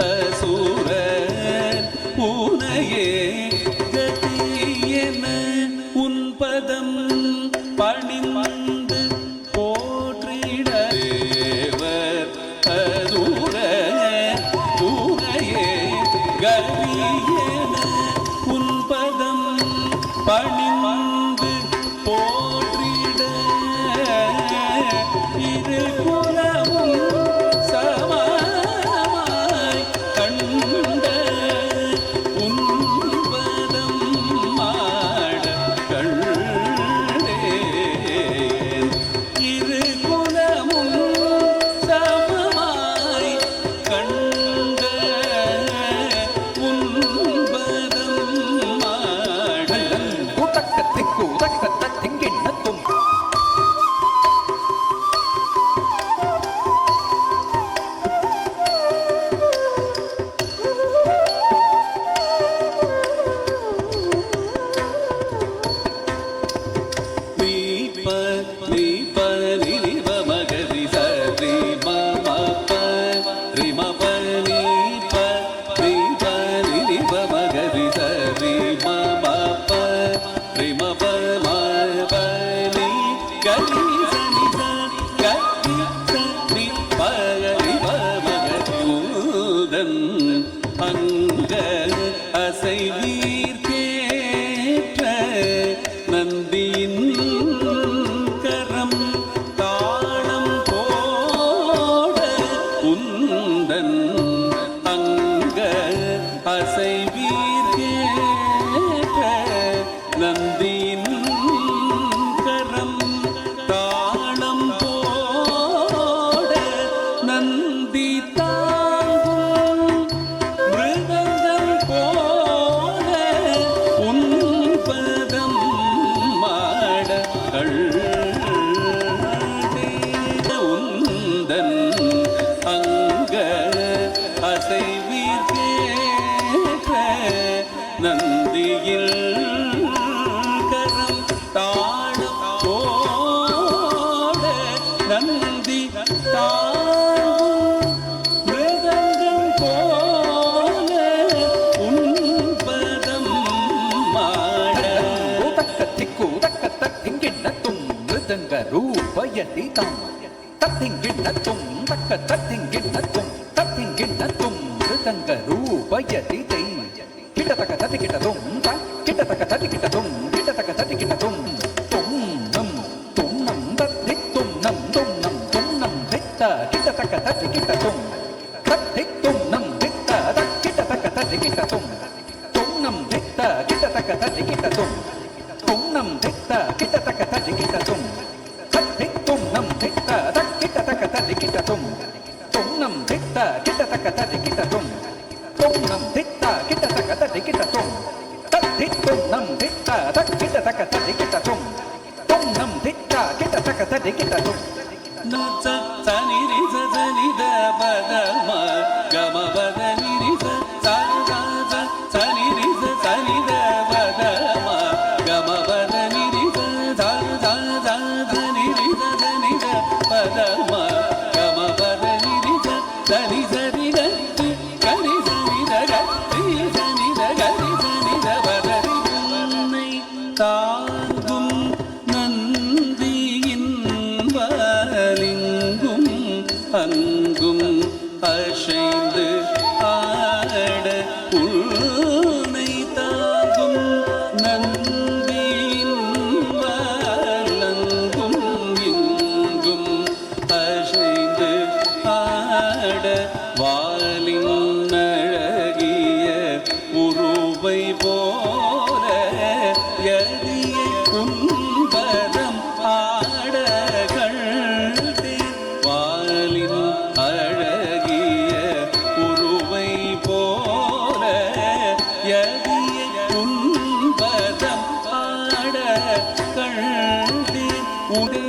அசுரர் உனையே கதியென உன் பதம் பணிந்து போற்றிட தேவர் அசுரர் உனையே கதியென உன் பதம் பணிந்து போற்றிட இது குலமும் அங்க அசைவீர்க்கேற்ற நந்தியின் கரம் தாளம் போட உந்தன் அங்க அசைவீர்க்கேற்ற நந்தியின் கரம் தாளம் போட நந்தி உந்தன் அங்க அசைவீர்க்கேற்ற நந்தியில் கரம் தாளம் போட நந்தி மிருதங்கம் போல உன்பதம் மாட திக்கு தக்க திங்கிண்ணத்தும் மிருதங்க ரூபயதிதம் தத்திங்கிண்ணத்தும் தக்க தத்திங்கிண்ணத்தும் தத்திங்கிண்ணத்தும் மிருதங்க ரூபயதிதை கிட்டத்தக்க தத்திக்கிட்டதும் கிட்டத்தக்க தத்திக்கிட்டதும் கிட்டத்தக்க தத்திக்கிட்டதும் தும் நம் தத்தித்தும் நம் தித்த கிட்டத்தக்க தத்திக்கிட்டதும் தத்தித்தும் நம் தித்த கிட்டத்தக்க தத்திக்கிட்டதும் தும் தித்த கிட்டத்தக்க தத்திக்கிட்டதும் தும் தித்த கிட்டத்தக்க தத்திக்கிட்டதும் தத்தித்தும் நம் தித்த கிட்டத்தக்க தத்திக்கிட்டதும் தும் தித்த கிட்டத்தக்க தத்திக்கிட்டதும் தும் தித்த கிட்டத்தக்க தத்திக்கிட்டதும் தத்தித்தும் நம் தித்த கிட்டத்தக்க தத்திக்கிட்டதும் தும் தித்த கிட்டத்தக்க தத்திக்கிட்டதும் நச்ச சனிரி சனித பதம கம பதனிரி சனிரி சனித பதம கம பதனிரி சனிரி சனித பதம கம பதனிரி சனி சரி கரி கரி சனித கரி சனித கரி சனித பதரி உன்னை தாங்கும் நந்தியின் வலிங்கும் அங்கும் அசைந்து ஆட உன்னை தாங்கும் நந்தியின் வலங்கும் இங்கும் அசைந்து ஆட வாலின் அழகிய உருவை போல எதியை உன்பதம் ஆட கண்டே வாலின் அழகிய உருவை போல எதியை உன்பதம் ஆட கண்டே உடே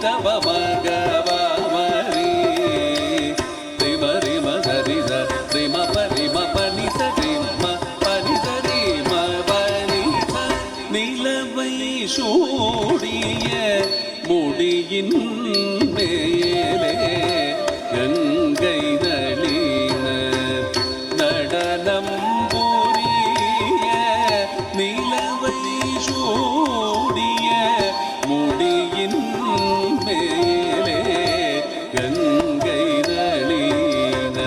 தவ மகவரி ரிம ரிம சரி த ரிம பரிம பனி சரிம பனி சரிம பனி நிலவை சூடிய முடியின் மேலே கங்கை நளின நடனம் புரிய நிலவை சூடிய முடியின் மேலே கங்கை நளின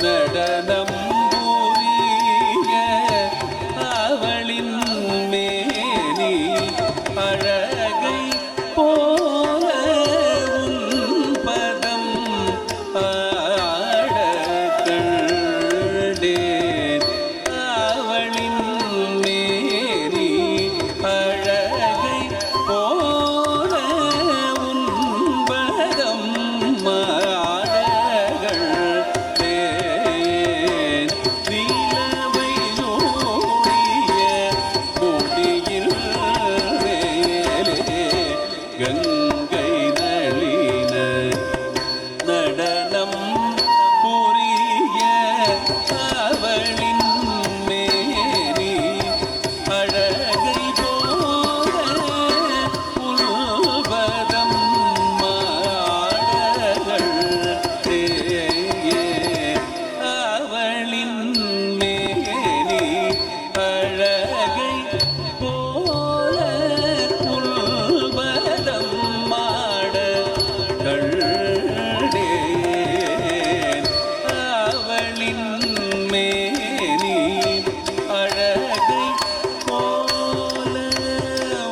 நடனம் புரிய அவளின் மேனி அழகை போல உன் பதம் ஆட கண்டேன் அவளின் மேனி அழகை போல உன் பதம் ஆட கண்டேன் நிலவை சூடிய முடியில் மேலே கங்கை நளின நடனம் புரிய அவளின் மேனி அழகை போல உள்பதம் மாடகள் அவளின் மேனி அழகை போல உள்பதம் மாட கண்டேன் அவளின் மேனி அழகை போல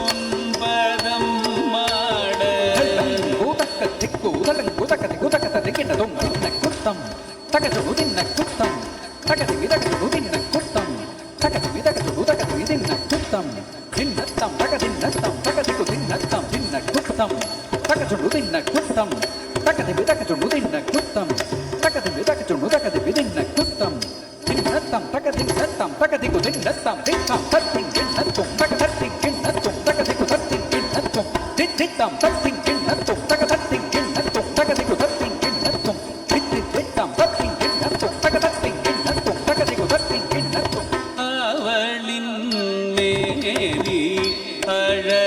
உன்பதம் மாட கூதக்க திக்கு உதலங் குதக்க குதக்க திக்கினதும் குத்தம் தகது உதின்ன குத்தம் தகது விதகது உதின்ன குத்தம் தகது விதகது உதகது இதின்ன குத்தம் தின்னத்தம் தகதின்னத்தம் தகதி குதின்னத்தம் தின்ன குத்தம் தகது உதின்ன குத்தம் தகது விதகது உதின்ன குத்தம் தகது விதகது உதகது விதின்ன குத்தம் தின்னத்தம் தகதின்னத்தம் தகதி குதின்னத்தம் தின்னம் தத்தின் கிண்ணத்தும் தகதத்தின் கிண்ணத்தும் தகதி குதத்தின் கிண்ணத்தும் தித்தித்தம் தத்தின் கிண்ணத்தும் தகதத்தின் கிண்ணத்தும் தகதி குதத்தின் கிண்ணத்தும் தித்தித்தம் தத்தின் கிண்ணத்தும் தகதத்தின் கிண்ணத்தும் தகதி குதத்தின் கிண்ணத்தும் அவளின் மேனி அழகை